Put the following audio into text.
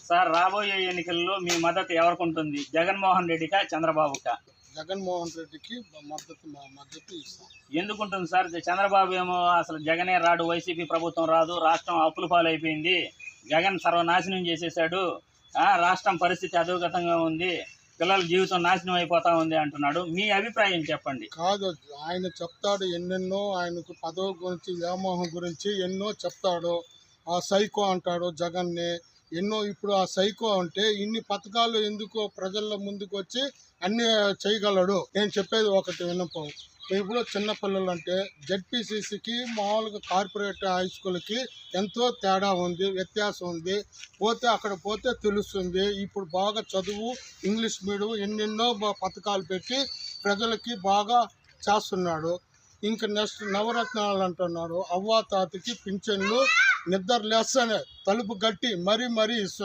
Sir, రాబోయే ఎన్నికల్లో మీ మద్దతు ఎవరికి ఉంటుంది? జగన్మోహన్ రెడ్డికా, చంద్రబాబుకా? జగన్మోహన్ రెడ్డికి మద్దతు ఇస్తాం. ఎందుకుంటుంది సార్? చంద్రబాబు ఏమో అసలు జగనే రాడు, వైసీపీ ప్రభుత్వం రాదు, రాష్ట్రం అప్పుల పాలైపోయింది, జగన్ సర్వనాశనం చేసేసాడు, రాష్ట్రం పరిస్థితి అధోగతంగా ఉంది, పిల్లల జీవితం నాశనం అయిపోతా ఉంది అంటున్నాడు. మీ అభిప్రాయం చెప్పండి. కాదు, ఆయన చెప్తాడు ఎన్నెన్నో, ఆయనకు పదవి గురించి వ్యామోహం గురించి ఎన్నో చెప్తాడు. ఆ సైకో అంటాడు జగన్ని ఎన్నో. ఇప్పుడు ఆ సైకో అంటే ఇన్ని పథకాలు ఎందుకు ప్రజల ముందుకు వచ్చి అన్నీ చేయగలడు? నేను చెప్పేది ఒకటి విన్నపం. ఇప్పుడు చిన్నపిల్లలు అంటే జెడ్పీసీసీకి మామూలుగా కార్పొరేట్ హై స్కూల్కి ఎంతో తేడా ఉంది, వ్యత్యాసం ఉంది. అక్కడ పోతే తెలుస్తుంది. ఇప్పుడు బాగా చదువు, ఇంగ్లీష్ మీడియం ఎన్నెన్నో పథకాలు పెట్టి ప్రజలకి బాగా చేస్తున్నాడు. ఇంకా నెక్స్ట్ నవరత్నాలు అంటున్నారు. అవ్వాతాతకి పింఛన్లు నిద్ర లేస్తేనే తలుపు కట్టి మరీ ఇస్తున్నారు.